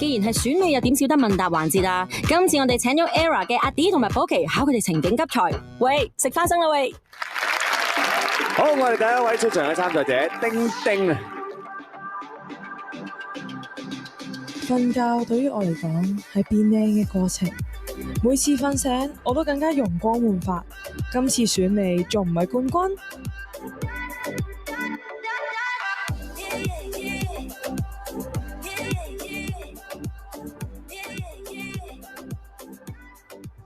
既然係選美又點少得問答環節啊？今次我哋請咗 ERROR 嘅阿 D 同埋寶琪考佢哋情景急才。喂，食花生啦喂！好，我哋第一位出場嘅參賽者丁丁啊。瞓覺對於我嚟講係變靚嘅過程，每次瞓醒我都更加容光煥發。今次選美仲唔係冠軍？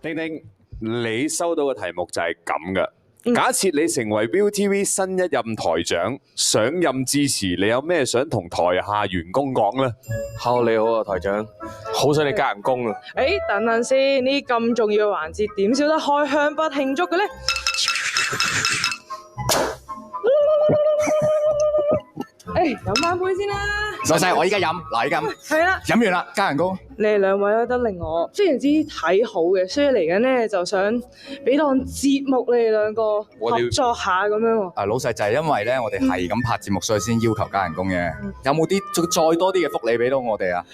丁丁，你收到嘅題目就係咁嘅。假設你成為 ViuTV 新一任台長，上任之時，你有咩想同台下員工講呢？ Hello， 你好啊，台長，好想你加人工啊！等等先，呢咁重要嘅環節點少得開香檳慶祝嘅呢？飲翻杯先啦。老細，我依家飲，嗱依家係啦，飲完啦，加人工。你哋兩位咧都令我非常之睇好嘅，所以嚟緊咧就想俾檔節目你哋兩個合作下咁樣喎。老細就係因為咧，我哋係咁拍節目，所以先要求加人工嘅。有冇啲再多啲嘅福利俾到我哋啊？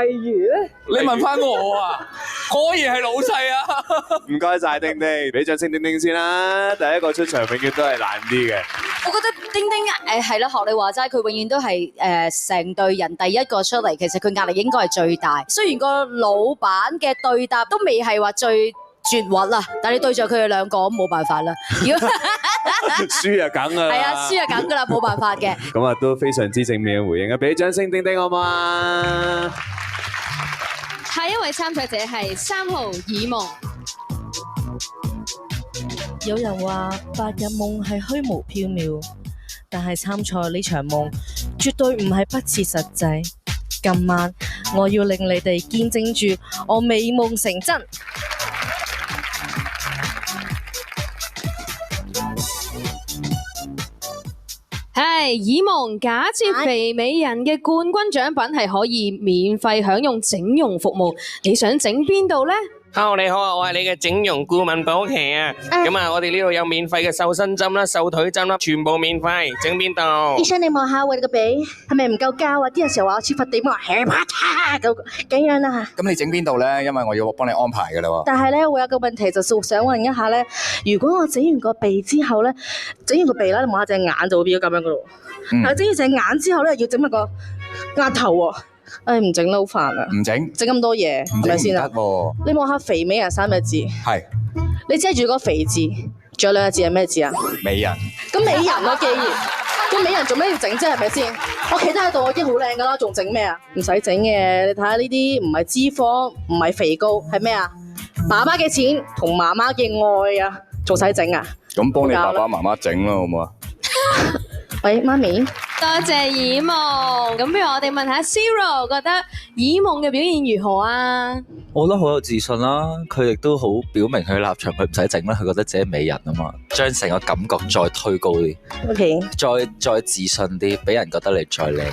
例如咧，你問翻我啊，果然係老細啊！唔該晒丁丁，俾掌聲丁丁先啦。第一個出場永遠都係難啲嘅。我覺得丁丁係啦，學你話齋，佢永遠都係成隊人第一個出嚟，其實佢壓力應該係最大。雖然個老闆嘅對答都未係話最絕核啦，但係你對著佢哋兩個冇辦法啦。如果輸啊梗啊，係啊，輸啊梗㗎啦，冇辦法嘅。咁啊都非常之正面嘅回應啊！俾掌聲丁丁好嘛？下一位參賽者係3號爾夢。有人話白日夢係虛無縹緲，但係參賽呢場夢絕對唔係不切實際。今晚我要令你哋見證住我美夢成真。係爾夢，假設肥美人嘅冠軍獎品係可以免費享用整容服務，你想整邊度呢？ Hello， 你好啊，我係你嘅整容顧問寶琪啊。咁啊，我哋呢度有免費嘅瘦身針啦、瘦腿針啦，全部免費。整邊度？醫生，你望下我哋個鼻係咪唔夠膠啊？啲人成日話我似佛地魔，係啪嚓咁樣啦。咁你整邊度咧？因為我要幫你安排噶啦喎。但係咧，我有個問題就想問一下咧，如果我整完個鼻之後咧，整完個鼻啦，你望下隻眼就會變咗咁樣噶咯。係整完隻眼之後咧，要整埋個額頭喎。唔整啦，好煩啊！唔整，整咁多嘢，係咪先啊？你望下肥美人3個字，係。你遮住個肥字，仲有2個字係咩字啊？美人。咁美人咯，既然咁美人做咩要整啫？係咪先？我企得喺度，我已經好靚噶啦，仲整咩啊？唔使整嘅，你睇下呢啲唔係脂肪，唔係肥膏，係咩啊？爸爸嘅錢同媽媽嘅愛啊，仲使整啊？咁幫你爸爸媽媽整啦，好唔好啊？喂，媽咪。多謝爾夢，咁不如我哋問下 Zero， 覺得爾夢嘅表現如何啊？我覺得好有自信啦，佢亦都好表明佢立場，佢唔使整啦，佢覺得自己美人啊嘛，將成個感覺再推高啲 ，OK，再自信啲，俾人覺得你再靚。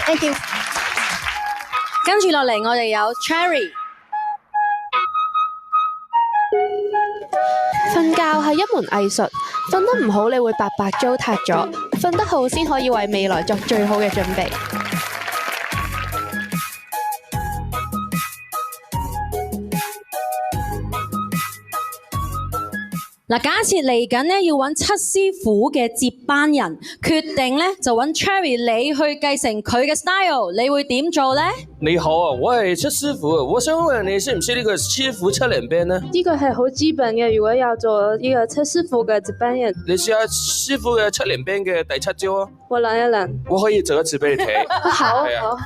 Thank you。跟住落嚟，我哋有 Cherry。瞓覺係一門藝術，瞓得唔好你會白白糟蹋咗，瞓得好先可以為未來作最好嘅準備。嗱，假設嚟緊咧要揾七師傅嘅接班人，決定咧就揾 Cherry 你去繼承佢嘅 style， 你會點做咧？你好啊，我係七師傅，我想問你識唔識呢個師傅七連鞭呢？呢個係好基本嘅，如果要做呢個七師傅嘅接班人，你試下師傅嘅七連鞭嘅第7招啊！我諗一諗，我可以做一次俾你睇。好，好，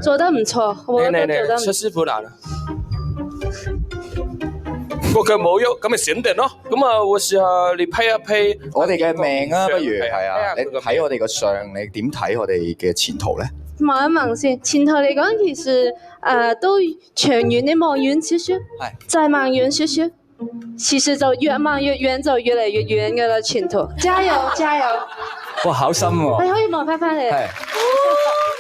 做得唔錯，我覺得做得唔錯。七師傅嚟啦！個腳冇喐，咁咪閃電咯。咁啊，我試下你批一批我哋嘅命啊，不如係啊，你睇我哋個相，你點睇我哋嘅前途咧？望一望先，前途嚟講其實都長遠，你望遠少少，再望遠少少，其實就越望越遠，就越嚟越遠㗎啦，前途。加油，加油！哇，考深喎！你可以望翻嚟。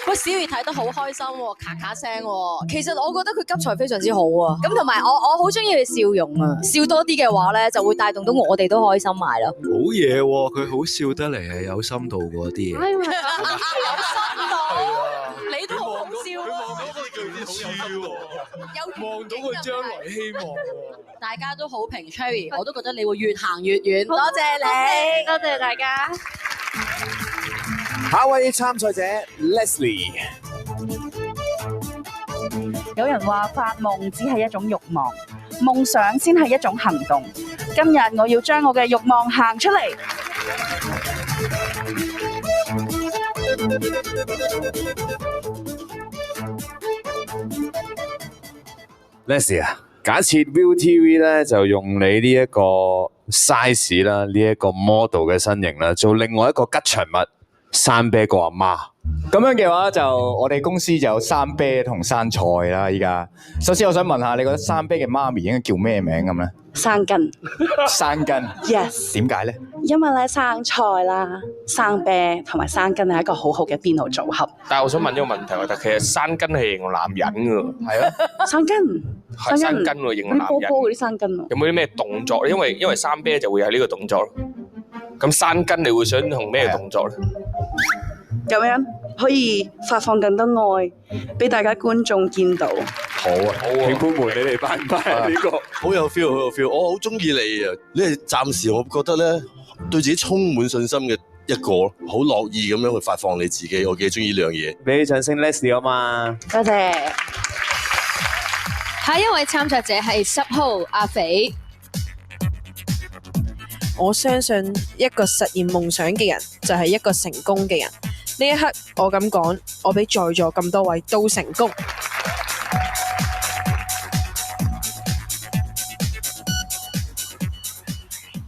喂，小儀睇得好開心喎，咔咔聲喎。其實我覺得佢急才非常之好啊。咁同埋我好中意佢笑容啊，笑多啲嘅話咧，就會帶動到我哋都開心埋咯。好嘢喎，佢好笑得嚟係有深度嗰啲嘢。有深度。處喎，望到個將來希望喎。大家都好評 Cherry，我都覺得你會越行越遠。多謝你，多謝大家。下一位參賽者 Leslie。有人話發夢只係一種慾望，夢想先係一種行動。今日我要將我嘅慾望行出嚟。Leslie 啊，假設 ViuTV 咧就用你呢一個 size 啦，呢一個 model 嘅身形啦，做另外一個吉祥物山啤個阿媽。咁樣嘅話就我哋公司就有山啤同山菜啦。依家首先我想問下，你覺得山啤嘅媽咪應該叫咩名咁咧？生根。生根。Yes。點解咧？因為咧生菜啦、生啤同埋生根係一個好好嘅編號組合。但係我想問一個問題，其實山根係形容男人㗎，係啊，生根。係山根喎，形容男人。波波嗰啲生根啊。有冇啲咩動作？因為山啤就會係呢個動作咯。咁山根你會想同咩動作咧？咁樣可以發放更多愛俾大家觀眾見到。好啊，評判們你哋班呢個好有 feel， 好有 feel， 我好中意你啊！你係暫時我覺得咧對自己充滿信心嘅一個，好樂意咁樣去發放你自己，我幾中意呢樣嘢。俾啲掌聲 Leslie 啊嘛！多謝。下一位參賽者係10號阿肥。我相信一個實現夢想嘅人就係一個成功嘅人。呢一刻我咁講，我比在座咁多位都成功。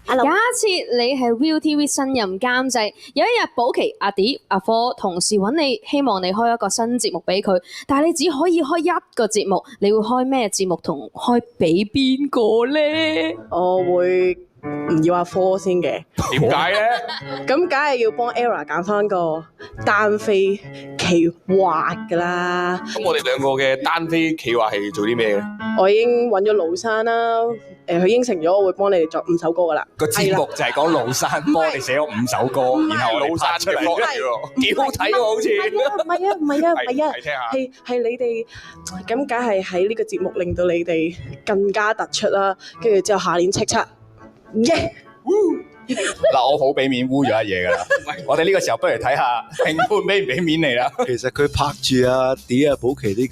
假設你係 ViuTV 新任監製，有一日保琪、阿 D、阿科同事揾你，希望你開一個新節目俾佢，但係你只可以開一個節目，你會開咩節目同開俾邊個呢？我會唔要阿科先嘅。點解咧？咁梗係要幫 Era 揀翻個單飛企劃㗎啦。咁我哋兩個嘅單飛企劃係做啲咩嘅？我已經揾咗盧山啦，佢應承咗我會幫你哋作5首歌㗎啦。個節目就係講盧山幫你寫咗5首歌，然後我哋拍出嚟，幾好睇喎，好似。唔係啊，係聽下。係你哋咁，梗係喺呢個節目令到你哋更加突出啦。跟住之後下年叱咤，耶！嗱，我好俾面污咗一嘢㗎啦。我哋呢個時候不如睇下評判俾唔俾面你啦。其實佢拍住阿 D 啊、保琪啲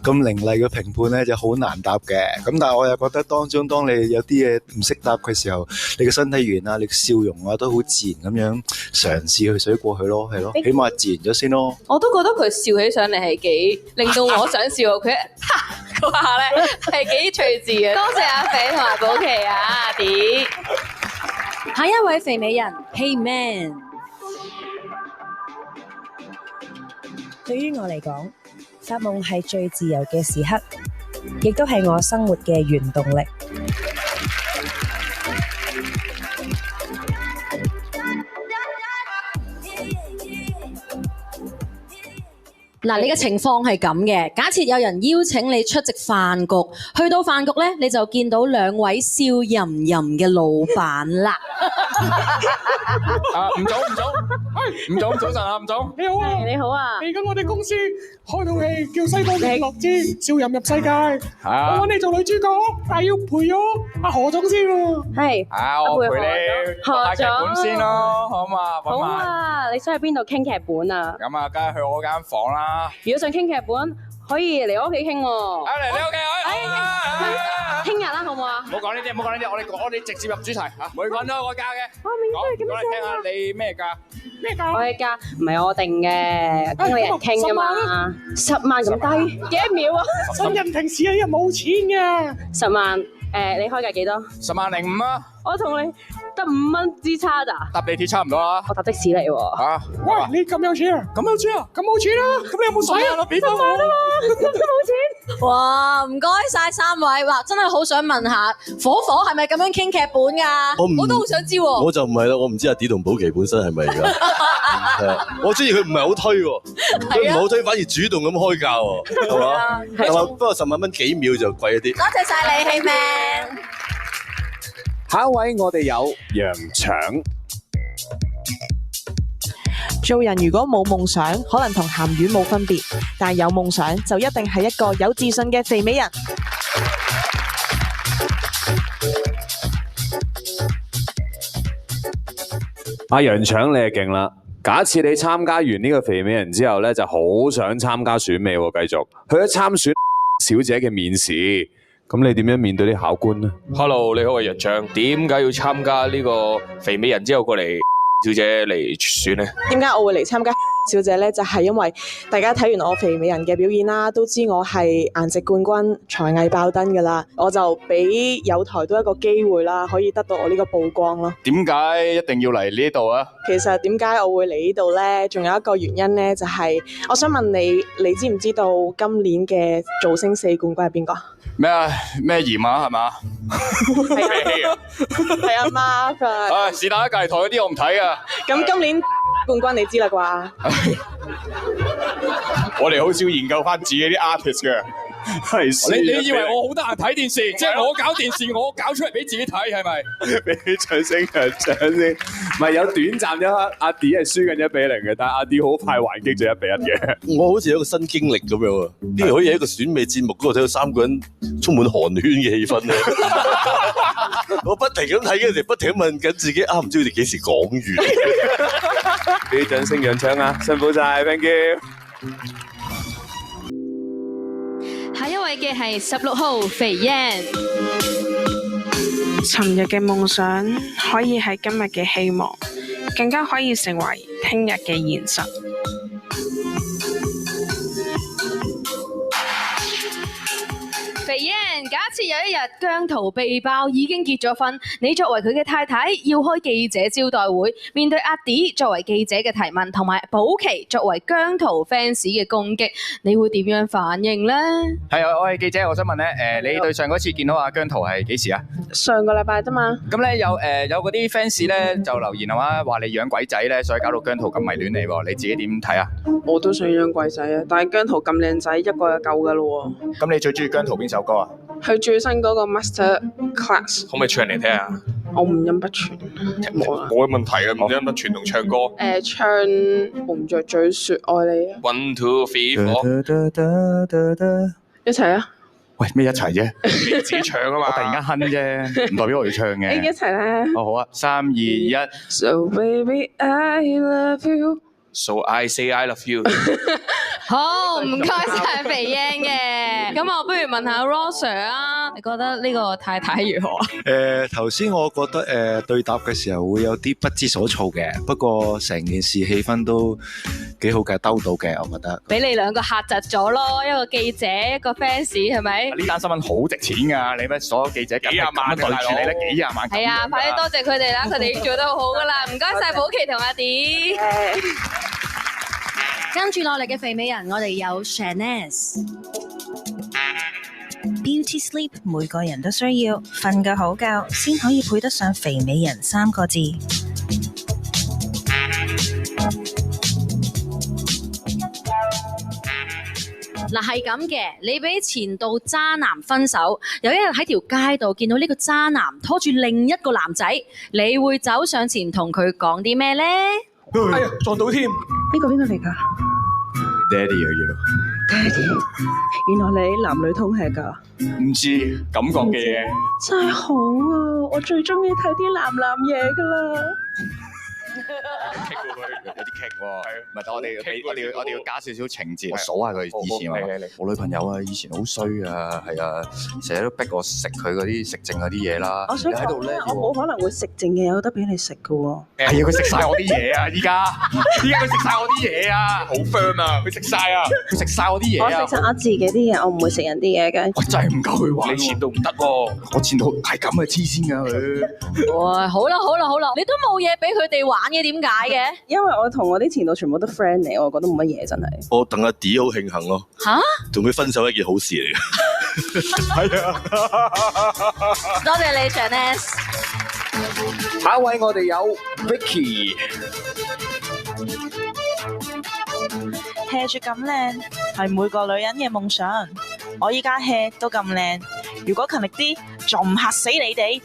咁凌厲嘅評判咧，就好難答嘅。咁但係我又覺得當中，當你有啲嘢唔識答嘅時候，你嘅身體語言啊、你嘅笑容啊，都好自然咁樣嘗試去水過去咯，係咯，起碼自然咗先咯。我都覺得佢笑起上嚟係幾令到我想笑，佢哈嗰下咧係幾趣致嘅。多謝阿肥同埋保琪啊，阿 D。下一位肥美人 Hey Man。對於我嚟講，發夢係最自由嘅時刻，亦都係我生活嘅原動力。嗱，你嘅情況係咁嘅，假設有人邀請你出席飯局，去到飯局咧，你就見到2位笑吟吟嘅老闆啦。吳總，早晨啊，吳總。你好啊，你好啊。嚟緊我哋公司開套戲叫《西方極樂之笑吟入世界》，我揾你做女主角，但係要陪咗阿何總先喎。係。我陪你拍劇本先咯，好嘛？好啊，你想去邊度傾劇本啊？咁啊，梗係去我間房啦。如果想傾劇本，可以嚟我屋企傾喎。嚟你屋企，聽日啦，好唔好啊？唔好講呢啲，我哋直接入主題嚇。每個人都有個價嘅。免費咁講嚟聽下，你咩價？咩價？我嘅價唔係我定嘅，經理人傾㗎嘛。10萬咁低，幾多秒啊？新人平時係冇錢嘅。10萬，你開價幾多？10.05啊！我同你得5蚊之差咋？搭地鐵差唔多啦。我搭的士嚟喎。喂，你咁有錢啊？咁有錢啊？咁冇錢啦？咁你有冇使啊？俾翻我啊嘛！咁都冇錢。哇，唔該晒3位，哇，真係好想問下，火係咪咁樣傾劇本㗎？我都好想知喎。我就唔係啦，我唔知阿 D 同保琪本身係咪㗎？我中意佢唔係好推喎，佢唔係好推，反而主動咁開價喎，係嘛？係嘛？不過10萬蚊幾秒就貴一啲。多謝晒你，Hey Man。下一位我哋有羊腸。做人如果冇夢想，可能同鹹魚冇分別，但有夢想就一定係一個有自信嘅肥美人。阿楊腸你係勁啦！假設你參加完呢個肥美人之後咧，就好想參加選美喎，繼續去咗參選小姐嘅面試，咁你點樣面對啲考官呢 Hello， 你好，我係楊腸。點解要參加呢個肥美人之後過嚟小姐嚟選呢？點解我會嚟參加小姐呢？就係因為大家睇完我肥美人嘅表演啦，都知我係顏值冠軍、才藝爆燈噶啦，我就俾友台多一個機會啦，可以得到我呢個曝光咯。點解一定要嚟呢度啊？其實點解我會嚟呢度呢？仲有一個原因呢，就係我想問你，你知唔知道今年嘅造星4冠軍係邊個？咩啊？咩鹽啊？係嘛？係阿媽㗎。唉，是但一隔離台嗰啲我唔睇啊。咁今年冠軍你知啦啩？我哋好少研究翻自己啲 artist 嘅。你以為我好得閒睇電視？即係我搞電視，我搞出嚟俾自己睇，係咪？俾掌聲楊腸先，唔係有短暫一刻，阿 D 係輸緊1-0嘅，但係阿 D 好快還擊咗1-1嘅。我好似有一個新經歷咁樣啊！邊度可以喺一個選美節目嗰度睇到3個人充滿寒暄嘅氣氛咧？我不停咁睇嘅時候，不停咁問緊自己唔知佢哋幾時講完？俾掌聲楊腸啊！辛苦晒 ，thank you。下一位嘅係16號肥燕。尋日嘅夢想可以係今日嘅希望，更加可以成為聽日嘅現實。肥燕，假設有一日姜濤被爆已經結咗婚，你作為佢嘅太太要開記者招待會，面對阿 D 作為記者嘅提問，同埋寶琪作為姜濤 fans 嘅攻擊，你會點樣反應呢？係啊，我係記者，我想問咧，你對上嗰次見到阿姜濤係幾時啊？上個禮拜啫嘛。咁咧有嗰啲 fans 咧就留言係嘛，話你養鬼仔咧，所以搞到姜濤咁迷戀你喎，你自己點睇啊？我都想養鬼仔啊，但係姜濤咁靚仔，一個就夠噶咯喎。咁你最中意姜濤邊首歌啊？佢最新嗰個 Master Class， 可唔可以唱嚟聽下？我五音不全，冇問題嘅，五音不全同唱歌。唱紅着嘴說愛你啊 ！1 2 3 4，一齊啊！喂，咩一齊啫？你自己唱啊嘛！我突然間哼啫，唔代表我要唱嘅。一齊啦！好啊，3、2、1。So baby I love you。So I say I love you。好，唔該晒肥燕嘅。咁我不如問下 Ross Sir 啊，你覺得呢個太太如何啊？頭先我覺得對答嘅時候會有啲不知所措嘅，不過成件事氣氛都幾好嘅，兜到嘅，我覺得。俾你兩個嚇窒咗咯，一個記者，一個 fans 係咪？呢單新聞好值錢㗎，你乜所有記者幾廿萬對住你咧，幾廿萬。係啊，快啲多謝佢哋啦，佢哋做得好好㗎啦，唔該晒寶琪同阿 D。跟住落嚟嘅肥美人，我哋有 Shanez。Beauty sleep 每個人都需要，瞓個好覺先可以配得上肥美人3個字。嗱係咁嘅，你俾前度渣男分手，有一日喺條街度見到呢個渣男拖住另一個男仔，你會走上前同佢講啲咩呢？哎呀，撞到添！呢個邊個嚟㗎？爹哋啊，爹哋，原來你男女通吃㗎？唔知感覺嘅嘢。真係好啊！我最中意睇啲男嘢㗎啦。有啲劇喎，唔係我哋要加少少情節，我數下佢以前我女朋友啊，以前好衰啊，係啊，成日都逼我食佢嗰啲食剩嗰啲嘢啦。我想講咧，我冇可能會食剩嘅，有得俾你食㗎喎。係啊，佢食晒我啲嘢啊！依家佢食晒我啲嘢啊！好 firm 啊！佢食晒啊！佢食晒我啲嘢啊！我食晒我自己啲嘢，我唔會食人啲嘢嘅。我真係唔夠佢玩，你前度唔得喎，我前度係咁嘅黐線㗎佢。哇，好啦，你都冇嘢俾佢哋玩嘅，點解嘅？因為我同我啲前度全部都 friend 嚟，我覺得冇乜嘢真係。我等阿 D 好慶幸咯。吓？同佢分手係一件好事嚟嘅。係啊。多謝你 Janice。下一位我哋有 Vicky。hea 住咁靚係每個女人嘅夢想，我依家 hea 都咁靚，如果勤力啲，仲唔嚇死你哋？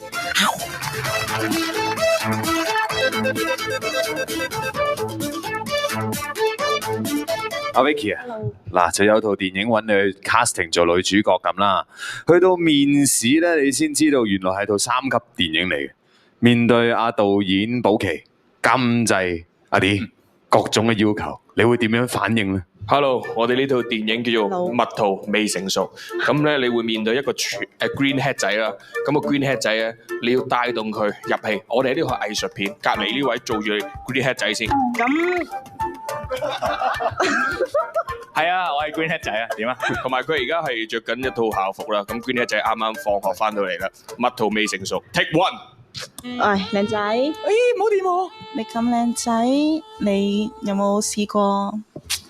阿 Vicky 啊，嗱就有套電影揾你去 casting 做女主角咁啦，去到面試咧，你先知道原來係套3級電影嚟嘅。面對阿導演保琪、監製阿 D 各種嘅要求，你會點樣反應咧？ Hello， 我哋呢套電影叫做《蜜桃未成熟》，咁咧你會面對一個green head 仔啦，咁個 green head 仔咧，你要帶動佢入戲。我哋呢個係藝術片，隔離呢位做住 green head 仔先。咁係啊，我係 green head 仔啊，點啊？同埋佢而家係着緊一套校服啦，咁 green head 仔啱啱放學翻到嚟啦，蜜桃未成熟 ，take one。喂，靚仔，咦，唔好掂我！你咁靚仔，你有冇試過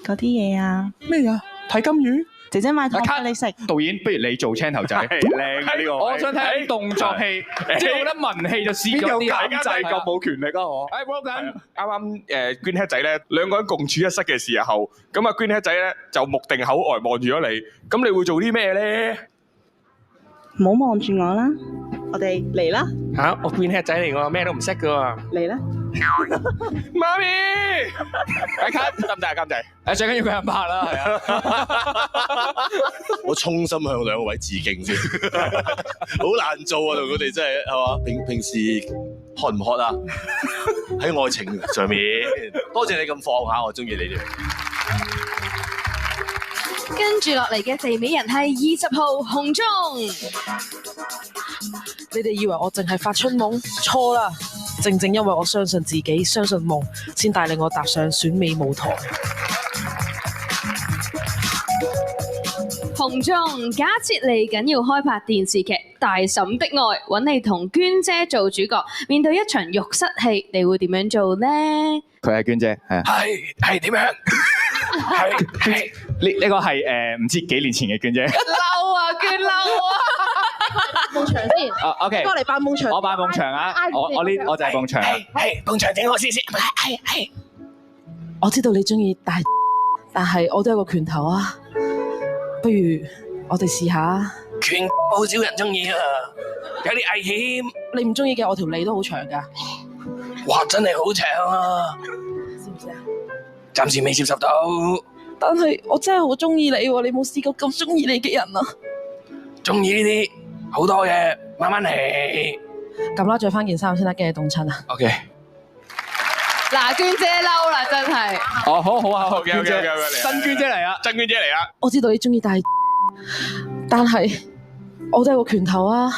嗰啲嘢啊？咩啊？睇金魚？姐姐買糖俾你食。導演，不如你做青頭仔，靚啊呢個。我想睇動作戲，即係我覺得文戲就試咗啲監製咁冇權力啊！我。誒，冇緊。啱啱Green Head 仔咧，兩個人共處一室嘅時候，咁啊 Green Head 仔咧就目定口呆望住咗你，咁你會做啲咩咧？唔好望住我啦，我哋嚟啦！嚇，我 Green Head 仔嚟喎，咩都唔識噶喎。嚟啦！媽咪，快 cut 得唔得啊？監製，誒最緊要佢肯拍啦，係啊！我衷心向兩位致敬先，好難做啊！同佢哋真係係嘛？平時渴唔渴啊？喺愛情上面，多謝你咁放下，我中意你哋。跟住落嚟嘅地美人係20號紅中。你哋以為我淨係發春夢？錯啦！正正因為我相信自己，相信夢，先帶領我踏上選美舞台。紅中，假設嚟緊要開拍電視劇《大嬸的愛》，揾你同娟姐做主角，面對一場浴室戲，你會點樣做呢？佢係娟姐，係啊。係點樣？係呢個係唔知幾年前嘅娟姐。嬲啊，娟嬲啊！夢場先。OK。過嚟扮夢場。我扮夢場啊！我就係夢場。係夢場整我先。係。我知道你中意大，但係我都有個拳頭啊！不如我哋試下。拳好少人中意啊，有啲危險。你唔中意嘅，我條脷都好長㗎。哇！真係好長啊！知唔知啊？暫時未接受到。但係我真係好中意你喎，你冇試過咁中意你嘅人啊！中意呢啲好多嘅，慢慢嚟。咁啦，着翻件衫先得，驚你凍親啊。OK。嗱，娟姐嬲啦，真係。哦，好啊，好。娟姐，真娟姐嚟啊！真娟姐嚟啊！我知道你中意大，但係我都有個拳頭啊！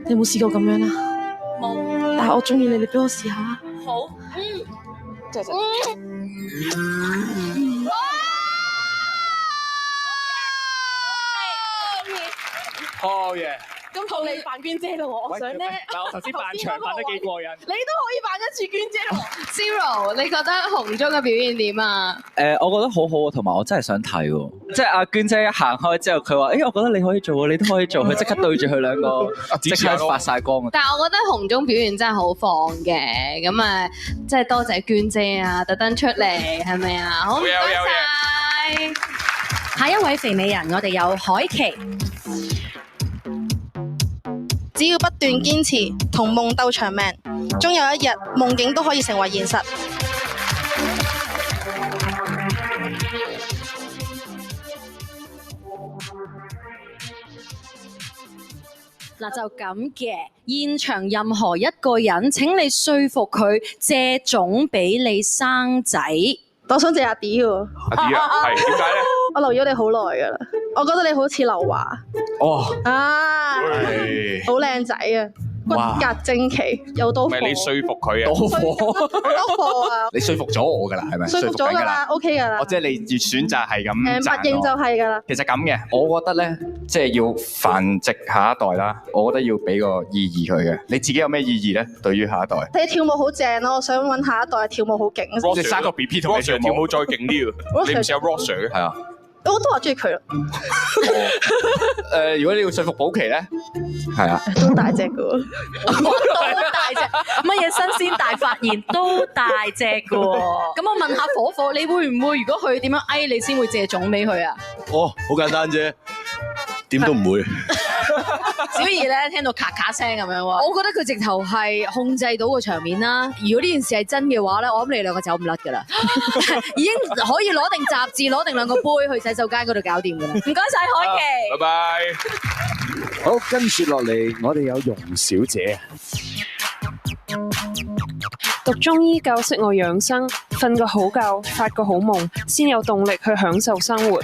你有冇試過咁樣啊？冇。但係我中意你，你俾我試下。好。謝謝。哦耶！咁到你扮娟姐咯喎，我想咧。嗱，我頭先扮場扮得幾過癮。你都可以扮一次娟姐咯。Zero， 你覺得紅中嘅表現點啊？我覺得好好啊，同埋我真係想睇喎。即係阿娟姐一行開之後，佢話：我覺得你可以做喎，你都可以做。佢即刻對住佢兩個，即刻發晒光。但係我覺得紅中表現真係好放嘅，咁啊，即係多謝娟姐啊，特登出嚟係咪啊？好唔該晒。下一位肥美人，我哋有海琪。只要不斷堅持，同夢鬥長命，終有一日夢境都可以成為現實。嗱就咁嘅，現場任何一個人，請你說服佢借種俾你生仔。我想借阿 D 喎。阿 D 啊，係點解咧？我留咗你好耐㗎啦，我覺得你好似劉華。哦。啊，好靚仔啊！骨骼精奇，有多貨。唔係你說服佢啊？多貨。好多貨啊！你說服咗我㗎啦，係咪？說服咗㗎啦 ，OK 㗎啦。我即係你越選擇係咁。默認就係㗎啦。其實咁嘅，我覺得咧，即係要繁殖下一代啦。我覺得要俾個意義佢嘅。你自己有咩意義咧？對於下一代？你跳舞好正咯，我想揾下一代跳舞好勁。你生個 BB 同你跳舞再勁啲喎。你唔試下 Roger 嘅？係啊。我都話中意佢咯。如果你要說服保琪咧，係啊，都大隻嘅喎，都大隻，乜嘢新鮮大發現都大隻嘅喎。咁我問下火火，你會唔會如果佢點樣哀你先會借種俾佢啊？哦，好簡單啫，點都唔會。小儀咧聽到咔咔聲咁樣喎，我覺得佢直頭係控制到個場面啦。如果呢件事係真嘅話咧，我諗你兩個走唔甩㗎啦，已經可以攞定雜誌，攞定兩個杯去洗手間嗰度搞掂㗎啦。唔該晒海琪，拜拜。好，跟住落嚟，我哋有容小姐。讀中醫教識我養生，瞓個好覺，發個好夢，先有動力去享受生活。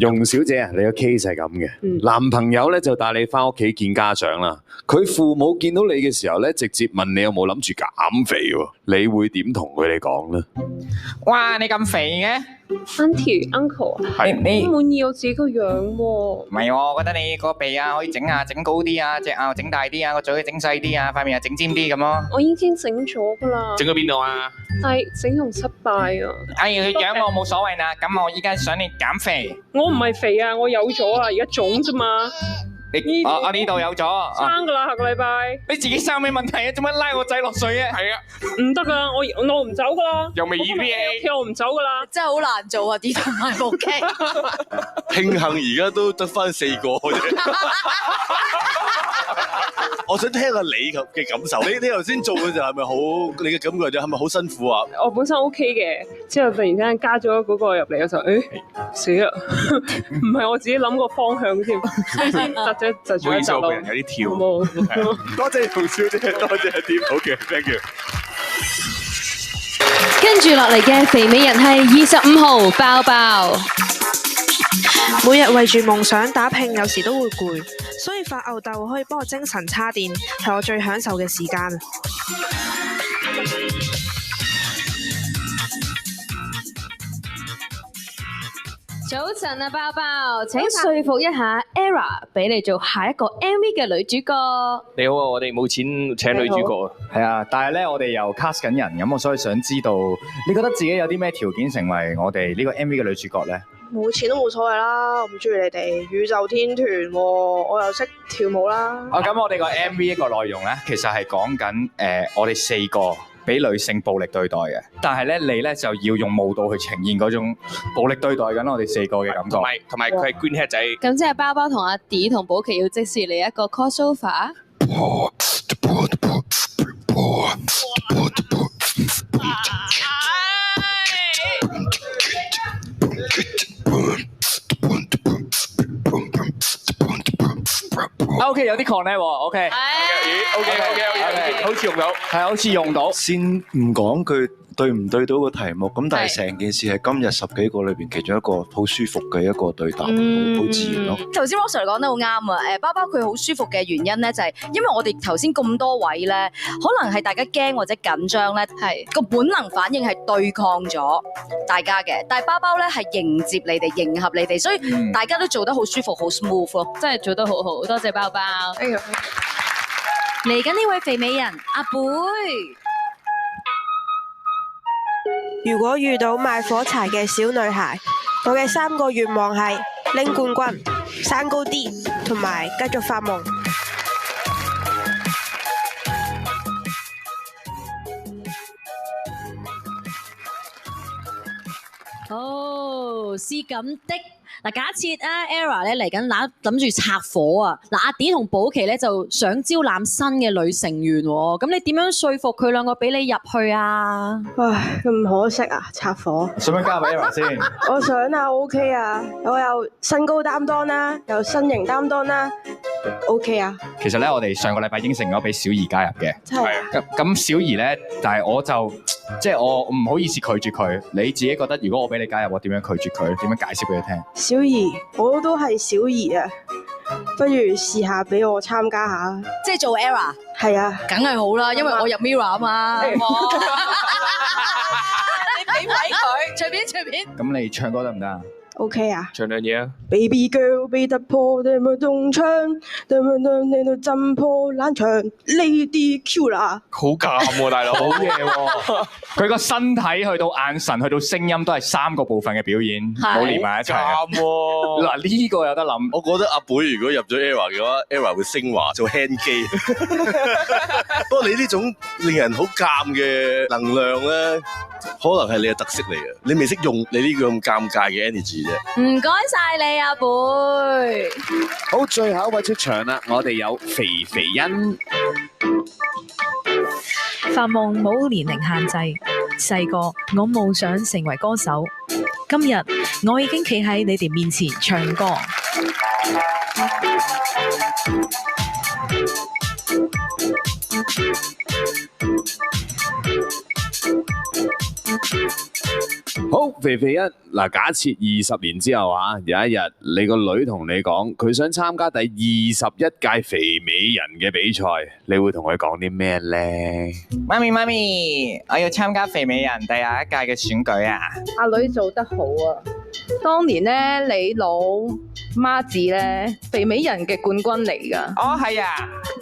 容小姐啊，你個 case 係咁嘅，男朋友咧就帶你翻屋企見家長啦。佢父母見到你嘅時候咧，直接問你有冇諗住減肥喎，你會點同佢哋講咧？哇！你咁肥嘅 Auntie Uncle 啊，你我滿意我自己個樣喎。唔係喎，我覺得你個鼻啊可以整高啲啊，隻眼整大啲啊，個嘴整細啲啊，塊面又整尖啲咁咯。我已經整咗㗎啦。整咗邊度啊？係整容失敗啊！哎呀，佢樣我冇所謂啦，咁我依家想你減肥。我唔係肥啊，我有咗啊，而家腫啫嘛。我呢度有咗，生㗎啦，下個禮拜。你自己生咩問題啊？做乜拉我仔落水啊？係啊，唔得㗎，我唔走㗎啦。又未 EVA，我唔走㗎啦。真係好難做啊！啲同埋部劇。慶幸而家都得翻4個啫。我想聽下你嘅感受。你頭先做嘅時候係咪好？你嘅感覺就係咪好辛苦啊？我本身 OK 嘅，之後突然之間加咗嗰個入嚟嘅時候，死啦！唔係我自己諗個方向添，窒咗一窒咯。人有啲跳。多謝容小姐，多謝阿點，好嘅 ，thank you。跟住落嚟嘅肥美人係25號包包。每日為住夢想打拼，有時都會攰，所以發吽哣可以幫我精神叉電，係我最享受嘅時間。早晨啊，包包，請說服一下 Era 俾你做下一個 MV 嘅女主角。你好啊，我哋冇錢請女主角啊。係啊，但係咧我哋又 cast 緊人，咁我所以想知道，你覺得自己有啲咩條件成為我哋呢個 MV 嘅女主角咧？冇錢都冇所謂啦，我唔中意你哋宇宙天團喎，我又識跳舞啦。咁我哋個 MV 一個內容咧，其實係講緊我哋4個俾女性暴力對待嘅，但係咧你咧就要用舞蹈去呈現嗰種暴力對待緊我哋4個嘅感覺。同埋佢係 green head 仔。咁即係包包同阿 D 同寶琪要即時嚟一個 crossover。OK 有啲 connect 喎 ，OK。OK，好似用到，係好似用到。先唔講佢對唔對到個題目，咁但係成件事係今日10幾個裏邊其中一個好舒服嘅一個對答，好自然咯。頭先 Rosa 講得好啱啊！包包佢好舒服嘅原因咧，就係因為我哋頭先咁多位咧，可能係大家驚或者緊張咧，係個本能反應係對抗咗大家嘅，但係包包咧係迎接你哋、迎合你哋，所以大家都做得好舒服、好 smooth 咯，真係做得好好，多謝包包。嚟緊呢位肥美人阿貝。如果遇到賣火柴嘅小女孩，我嘅3個願望係拎冠軍、生高啲，同埋繼續發夢。哦，是咁的。嗱，假設啊 Era 咧嚟緊諗住拆火啊，嗱阿 D 同寶琪咧就想招攬新嘅女成員喎，咁你點樣說服佢兩個俾你入去啊？唉，咁可惜啊，拆火。想唔想加埋 Era 先？我想啊 ，OK 啊，我有身高擔當啦，有身形擔當啦 ，OK 啊。其實咧，我哋上個禮拜應承咗俾小儀加入嘅。真係。咁小儀咧，但係我就即係我唔好意思拒絕佢。你自己覺得如果我俾你加入，我點樣拒絕佢？點樣解釋俾佢聽？小儀，我都係小儀啊，不如試下俾我參加下。即係做 Era。係啊，梗係好啦，因為我入 Mirror 啊嘛。你俾位佢，隨便。咁你唱歌得唔得啊？ OK 啊？唱兩嘢啊！ Baby girl 被突破，你咪中槍，你度震破冷牆 ，Lady Q 啦！好尷喎，大佬，好嘢喎！佢個身體去到眼神去到聲音都係3個部分嘅表演，冇連埋一齊。啱喎！嗱呢個有得諗。我覺得阿貝如果入咗 ERROR 嘅話，ERROR 會升華做 hand 機。不過你呢種令人好尷嘅能量咧，可能係你嘅特色嚟嘅，你未識用你呢個咁尷尬嘅 energy 啫。唔該晒你阿貝。好，最後一位出場啦，我哋有肥肥欣。發夢冇年齡限制，細個我夢想成為歌手，今日我已經企喺你哋面前唱歌。好，肥肥欣，嗱，假設20年之後啊，有一日你個女同你講，佢想參加第21屆肥美人嘅比賽，你會同佢講啲咩咧？媽咪，我要參加肥美人第21屆嘅選舉啊！阿女做得好啊！當年咧，你攞媽子咧肥美人嘅冠軍嚟㗎。哦，係啊！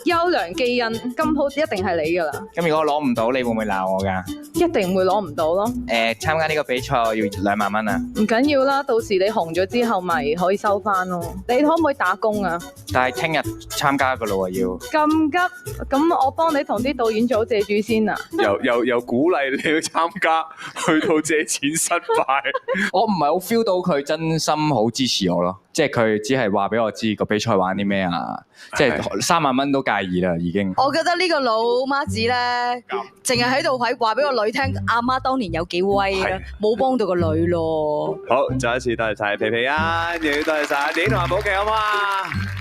優良基因，金鋪一定係你㗎啦。咁如果我攞唔到，你會唔會鬧我㗎？一定會攞唔到咯。參加呢個比賽我要2萬蚊啊！唔緊要啦，到時你紅咗之後咪可以收翻咯。你可唔可以打工啊？但係聽日參加㗎咯喎，要。咁急？咁我幫你同啲導演組借住先啊！由鼓勵你去參加，去到借錢失敗。我唔係好 feel 到佢真心好支持我咯，即係佢只係話俾我知個比賽玩啲咩啊，即係3萬蚊都介意啦已經。我覺得呢個老媽子咧，淨係喺度話俾個女聽，阿媽當年有幾威啊，冇幫到個女咯。好，再一次多謝晒皮皮啊，亦都多謝晒阿典同阿寶記，好唔好啊？